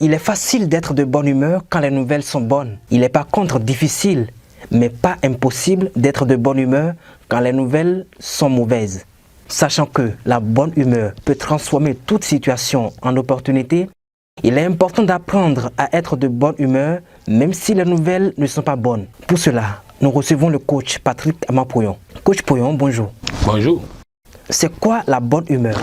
Il est facile d'être de bonne humeur quand les nouvelles sont bonnes. Il est par contre difficile, mais pas impossible d'être de bonne humeur quand les nouvelles sont mauvaises. Sachant que la bonne humeur peut transformer toute situation en opportunité, il est important d'apprendre à être de bonne humeur même si les nouvelles ne sont pas bonnes. Pour cela, nous recevons le coach Patrick Amapoyon. Coach Poyon, bonjour. Bonjour. C'est quoi la bonne humeur?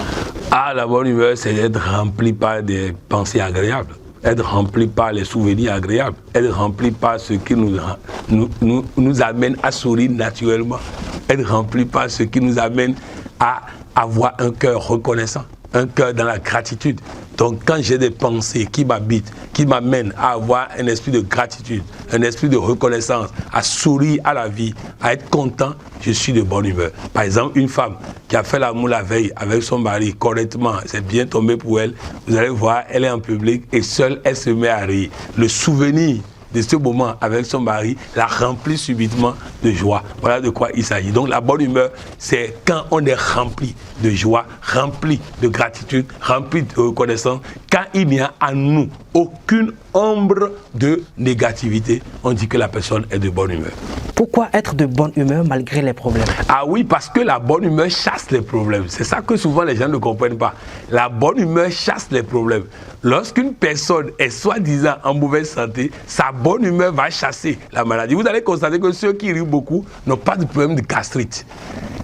La bonne humeur, c'est d'être rempli par des pensées agréables, être rempli par les souvenirs agréables, être rempli par ce qui nous amène à sourire naturellement, être rempli par ce qui nous amène à avoir un cœur reconnaissant, un cœur dans la gratitude. Donc quand j'ai des pensées qui m'habitent, qui m'amènent à avoir un esprit de gratitude, un esprit de reconnaissance, à sourire à la vie, à être content, je suis de bonne humeur. Par exemple, une femme qui a fait l'amour la veille avec son mari correctement, c'est bien tombé pour elle, vous allez voir, elle est en public et seule, elle se met à rire. Le souvenir de ce moment avec son mari la remplit subitement de joie. Voilà de quoi il s'agit. Donc la bonne humeur, c'est quand on est rempli de joie, rempli de gratitude, rempli de reconnaissance, quand il n'y a en nous aucune ombre de négativité, on dit que la personne est de bonne humeur. Pourquoi être de bonne humeur malgré les problèmes? Oui, parce que la bonne humeur chasse les problèmes. C'est ça que souvent les gens ne comprennent pas. La bonne humeur chasse les problèmes. Lorsqu'une personne est soi-disant en mauvaise santé, sa bonne humeur va chasser la maladie. Vous allez constater que ceux qui rient beaucoup n'ont pas de problème de gastrite.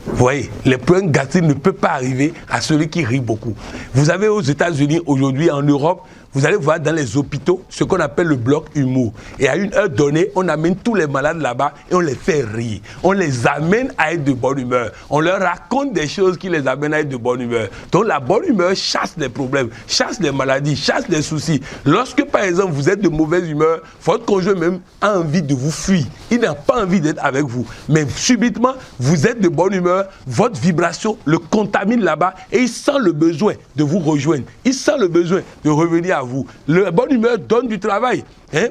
Vous voyez, les problèmes gastriques ne peuvent pas arriver à celui qui rit beaucoup. Vous avez aux États-Unis aujourd'hui, en Europe, vous allez voir dans les hôpitaux ce qu'on appelle le bloc humour. Et à une heure donnée, on amène tous les malades là-bas et on les fait rire. On les amène à être de bonne humeur. On leur raconte des choses qui les amènent à être de bonne humeur. Donc la bonne humeur chasse les problèmes, chasse les maladies, chasse les soucis. Lorsque par exemple vous êtes de mauvaise humeur, votre conjoint même a envie de vous fuir. Il n'a pas envie d'être avec vous. Mais subitement, vous êtes de bonne humeur, votre vibration le contamine là-bas et il sent le besoin de vous rejoindre. Il sent le besoin de revenir à vous. La bonne humeur donne du travail.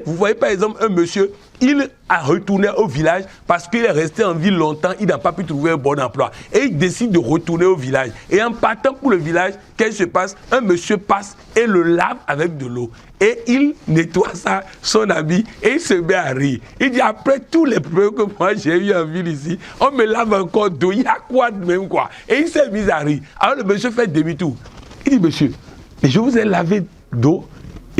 Vous voyez par exemple un monsieur, il a retourné au village parce qu'il est resté en ville longtemps, il n'a pas pu trouver un bon emploi. Et il décide de retourner au village. Et en partant pour le village, qu'est-ce qui se passe? Un monsieur passe et le lave avec de l'eau. Et il nettoie son habit et il se met à rire. Il dit après tous les problèmes que moi j'ai eu en ville ici, on me lave encore d'eau, il y a quoi de même quoi? Et il s'est mis à rire. Alors le monsieur fait demi-tour. Il dit monsieur, mais je vous ai lavé d'eau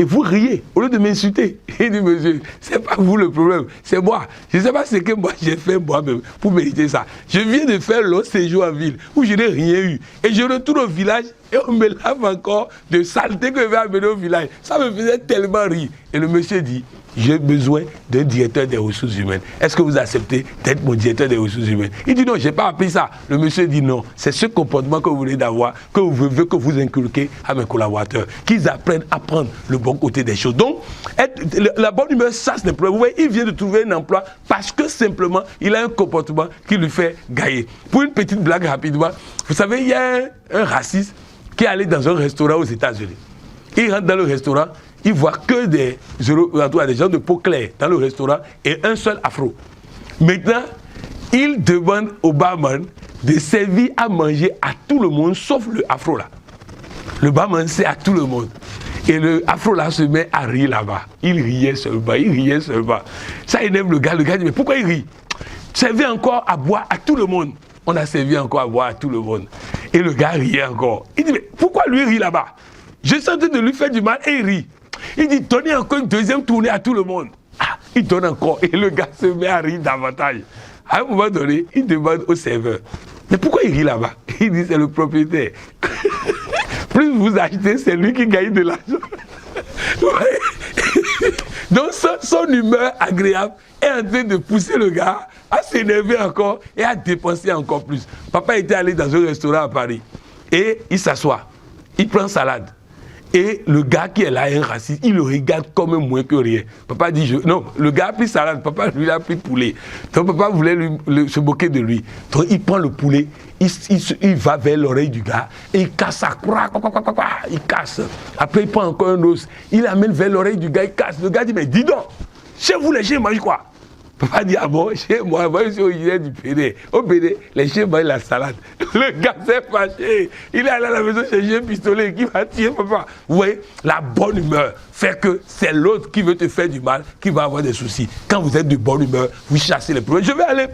et vous riez au lieu de m'insulter. Il dit monsieur, c'est pas vous le problème, c'est moi. Je ne sais pas ce que moi j'ai fait moi-même pour mériter ça. Je viens de faire l'autre séjour en ville où je n'ai rien eu. Et je retourne au village et on me lave encore de saleté que je vais amener au village. Ça me faisait tellement rire. Et le monsieur dit, j'ai besoin d'un directeur des ressources humaines. Est-ce que vous acceptez d'être mon directeur des ressources humaines? Il dit non, je n'ai pas appris ça. Le monsieur dit non, c'est ce comportement que vous voulez d'avoir, que vous voulez que vous inculquez à mes collaborateurs, qu'ils apprennent à prendre le bon côté des choses. Donc, la bonne humeur, ça c'est le problème. Vous voyez, il vient de trouver un emploi parce que simplement, il a un comportement qui lui fait gagner. Pour une petite blague rapidement, vous savez, il y a un raciste qui est allé dans un restaurant aux États-Unis. Il rentre dans le restaurant, il voit que des gens de peau claire dans le restaurant et un seul afro. Maintenant, il demande au barman de servir à manger à tout le monde, sauf le afro là. Le barman sert à tout le monde. Et le afro là se met à rire là-bas. Il riait seulement. Ça énerve le gars. Le gars dit, mais pourquoi il rit? Servez encore à boire à tout le monde. On a servi encore à boire à tout le monde. Et le gars riait encore. Il dit, mais pourquoi lui rit là-bas? Je suis en train de lui faire du mal et il rit. Il dit, donnez encore une deuxième tournée à tout le monde. Il donne encore et le gars se met à rire davantage. À un moment donné, il demande au serveur, mais pourquoi il rit là-bas? Il dit, c'est le propriétaire. Plus vous achetez, c'est lui qui gagne de l'argent. Donc son humeur agréable est en train de pousser le gars à s'énerver encore et à dépenser encore plus. Papa était allé dans un restaurant à Paris et il s'assoit, il prend salade. Et le gars qui est là, un raciste, il le regarde comme un moins que rien. Papa dit, non, le gars a pris salade, papa lui a pris poulet. Donc papa voulait se moquer de lui. Donc il prend le poulet, il va vers l'oreille du gars et il casse ça. Il casse. Après il prend encore un os, il amène vers l'oreille du gars, il casse. Le gars dit, mais dis donc, chez vous les gens mangent quoi? Papa dit, ah bon, chez moi je suis originaire du Bénin. Au Bénin, les chiens mangent la salade. Le gars s'est fâché. Il est allé à la maison chercher un pistolet qui va tuer papa. Vous voyez, la bonne humeur fait que c'est l'autre qui veut te faire du mal qui va avoir des soucis. Quand vous êtes de bonne humeur, vous chassez les problèmes. Je vais aller...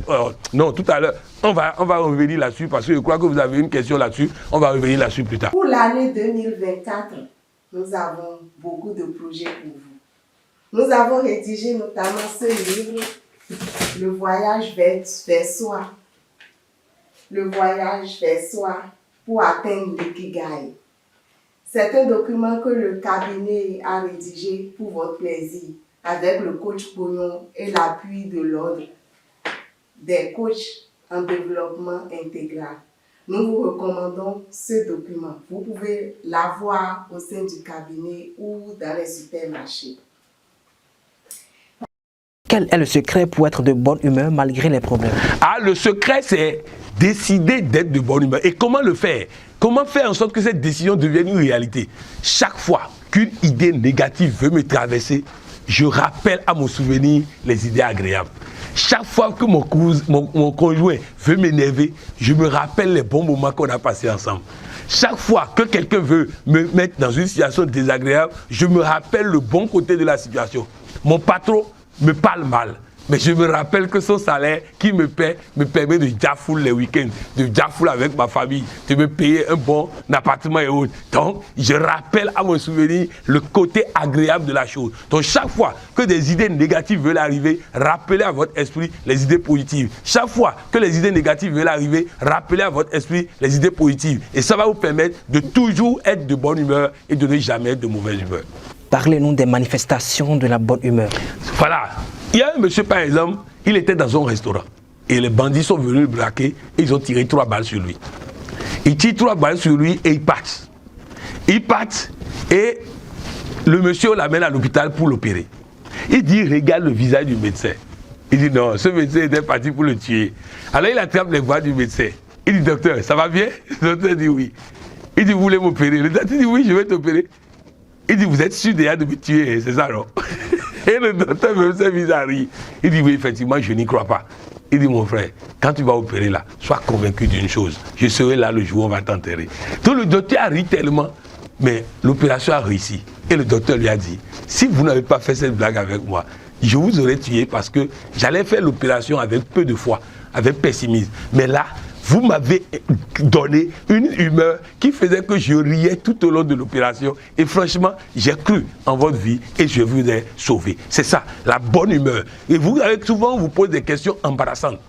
non, tout à l'heure, on va revenir là-dessus parce que je crois que vous avez une question là-dessus. On va revenir là-dessus plus tard. Pour l'année 2024, nous avons beaucoup de projets pour vous. Nous avons rédigé notamment ce livre, Le voyage vers soi. Le voyage vers soi pour atteindre l'ikigai. C'est un document que le cabinet a rédigé pour votre plaisir avec le coach Pognon et l'appui de l'ordre des coachs en développement intégral. Nous vous recommandons ce document. Vous pouvez l'avoir au sein du cabinet ou dans les supermarchés. Quel est le secret pour être de bonne humeur malgré les problèmes? Ah, le secret, c'est décider d'être de bonne humeur. Et comment le faire? Comment faire en sorte que cette décision devienne une réalité? Chaque fois qu'une idée négative veut me traverser, je rappelle à mon souvenir les idées agréables. Chaque fois que mon conjoint veut m'énerver, je me rappelle les bons moments qu'on a passés ensemble. Chaque fois que quelqu'un veut me mettre dans une situation désagréable, je me rappelle le bon côté de la situation. Mon patron me parle mal, mais je me rappelle que son salaire qui me paie me permet de jaffoul les week-ends, de jaffoul avec ma famille, de me payer un bon appartement et autres. Donc, je rappelle à mon souvenir le côté agréable de la chose. Donc, chaque fois que des idées négatives veulent arriver, rappelez à votre esprit les idées positives. Chaque fois que les idées négatives veulent arriver, rappelez à votre esprit les idées positives. Et ça va vous permettre de toujours être de bonne humeur et de ne jamais être de mauvaise humeur. Parlez-nous des manifestations de la bonne humeur. Voilà. Il y a un monsieur, par exemple, il était dans un restaurant. Et les bandits sont venus le braquer et ils ont tiré 3 balles sur lui. Ils tirent 3 balles sur lui et ils partent. Ils partent et le monsieur l'amène à l'hôpital pour l'opérer. Il dit, regarde le visage du médecin. Il dit, non, ce médecin était parti pour le tuer. Alors il attrape les bras du médecin. Il dit, docteur, ça va bien? Le docteur dit oui. Il dit, vous voulez m'opérer? Le docteur dit, oui, je vais t'opérer. Il dit, vous êtes sûr déjà de me tuer, c'est ça, non? Et le docteur même s'est mis à rire. Il dit, oui, effectivement, je n'y crois pas. Il dit, mon frère, quand tu vas opérer là, sois convaincu d'une chose. Je serai là le jour où on va t'enterrer. Donc le docteur a ri tellement, mais l'opération a réussi. Et le docteur lui a dit, si vous n'avez pas fait cette blague avec moi, je vous aurais tué parce que j'allais faire l'opération avec peu de foi, avec pessimisme. Mais là, vous m'avez donné une humeur qui faisait que je riais tout au long de l'opération. Et franchement, j'ai cru en votre vie et je vous ai sauvé. C'est ça, la bonne humeur. Et vous avez souvent, on vous pose des questions embarrassantes,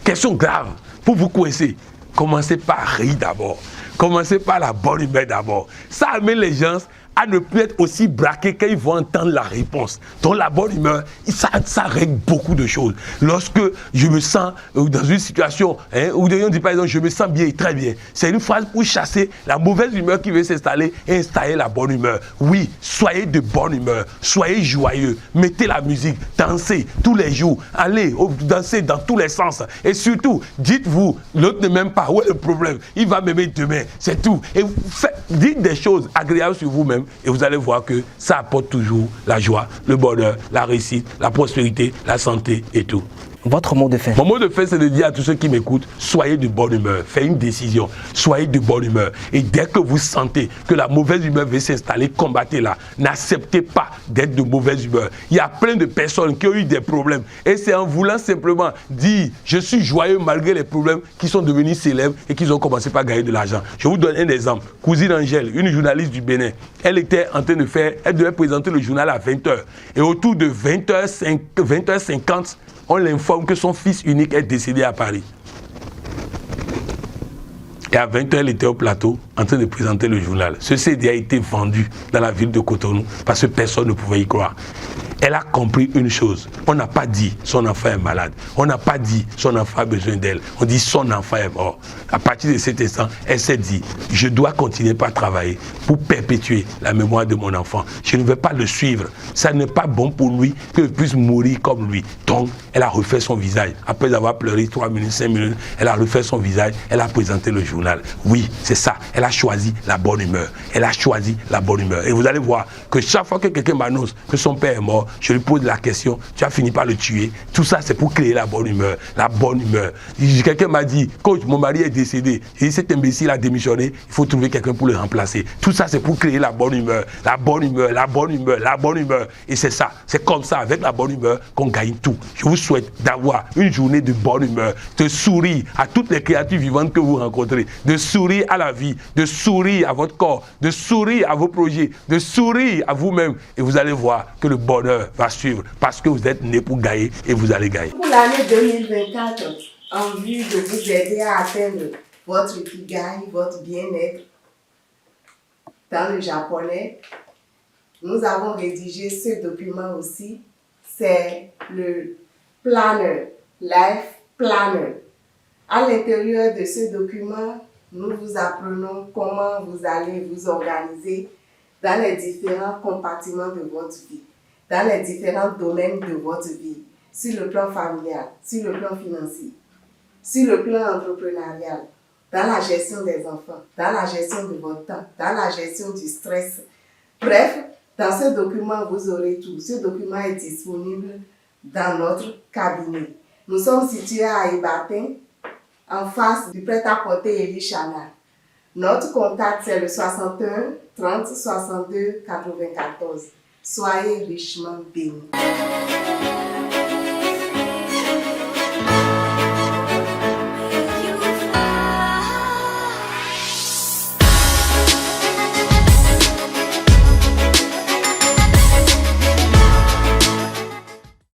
questions graves, pour vous coincer. Commencez par rire d'abord. Commencez par la bonne humeur d'abord. Ça amène les gens à ne plus être aussi braqués quand ils vont entendre la réponse. Donc la bonne humeur, ça règle beaucoup de choses. Lorsque je me sens dans une situation, où on dit par exemple, je me sens bien et très bien, c'est une phrase pour chasser la mauvaise humeur qui veut s'installer et installer la bonne humeur. Oui, soyez de bonne humeur, soyez joyeux, mettez la musique, dansez tous les jours, allez danser dans tous les sens. Et surtout, dites-vous, l'autre ne m'aime pas, où est le problème? Il va m'aimer demain, c'est tout. Et dites des choses agréables sur vous-même. Et vous allez voir que ça apporte toujours la joie, le bonheur, la réussite, la prospérité, la santé et tout. Votre mot de fin? Mon mot de fin, c'est de dire à tous ceux qui m'écoutent, soyez de bonne humeur, faites une décision, soyez de bonne humeur. Et dès que vous sentez que la mauvaise humeur veut s'installer, combattez-la. N'acceptez pas d'être de mauvaise humeur. Il y a plein de personnes qui ont eu des problèmes. Et c'est en voulant simplement dire, je suis joyeux malgré les problèmes, qui sont devenus célèbres et qui ont commencé par gagner de l'argent. Je vous donne un exemple. Cousine Angèle, une journaliste du Bénin, elle était en train de elle devait présenter le journal à 20h. Et autour de 20h50, on l'informe que son fils unique est décédé à Paris. Et à 20h, elle était au plateau en train de présenter le journal. Ce CD a été vendu dans la ville de Cotonou parce que personne ne pouvait y croire. Elle a compris une chose. On n'a pas dit son enfant est malade. On n'a pas dit son enfant a besoin d'elle. On dit son enfant est mort. À partir de cet instant, elle s'est dit, je dois continuer par travailler pour perpétuer la mémoire de mon enfant. Je ne vais pas le suivre. Ça n'est pas bon pour lui que je puisse mourir comme lui. Donc, elle a refait son visage. Après avoir pleuré 3 minutes, 5 minutes, elle a refait son visage. Elle a présenté le journal. journal. Oui, c'est ça. Elle a choisi la bonne humeur. Elle a choisi la bonne humeur. Et vous allez voir que chaque fois que quelqu'un m'annonce que son père est mort, je lui pose la question, tu as fini par le tuer. Tout ça, c'est pour créer la bonne humeur. La bonne humeur. Quelqu'un m'a dit, coach, mon mari est décédé. J'ai dit, cet imbécile a démissionné, il faut trouver quelqu'un pour le remplacer. Tout ça, c'est pour créer la bonne humeur. La bonne humeur, la bonne humeur, la bonne humeur. Et c'est ça. C'est comme ça, avec la bonne humeur, qu'on gagne tout. Je vous souhaite d'avoir une journée de bonne humeur, de sourire à toutes les créatures vivantes que vous rencontrez, de sourire à la vie, de sourire à votre corps, de sourire à vos projets, de sourire à vous-même. Et vous allez voir que le bonheur va suivre parce que vous êtes né pour gagner et vous allez gagner. Pour l'année 2024, en vue de vous aider à atteindre votre ikigai, votre bien-être dans le japonais, nous avons rédigé ce document aussi. C'est le Planner, Life Planner. À l'intérieur de ce document, nous vous apprenons comment vous allez vous organiser dans les différents compartiments de votre vie, dans les différents domaines de votre vie, sur le plan familial, sur le plan financier, sur le plan entrepreneurial, dans la gestion des enfants, dans la gestion de votre temps, dans la gestion du stress. Bref, dans ce document, vous aurez tout. Ce document est disponible dans notre cabinet. Nous sommes situés à Ibatin, en face du prêt-à-porter Eli Chana. Notre contact, c'est le 61 30 62 94. Soyez richement bénis.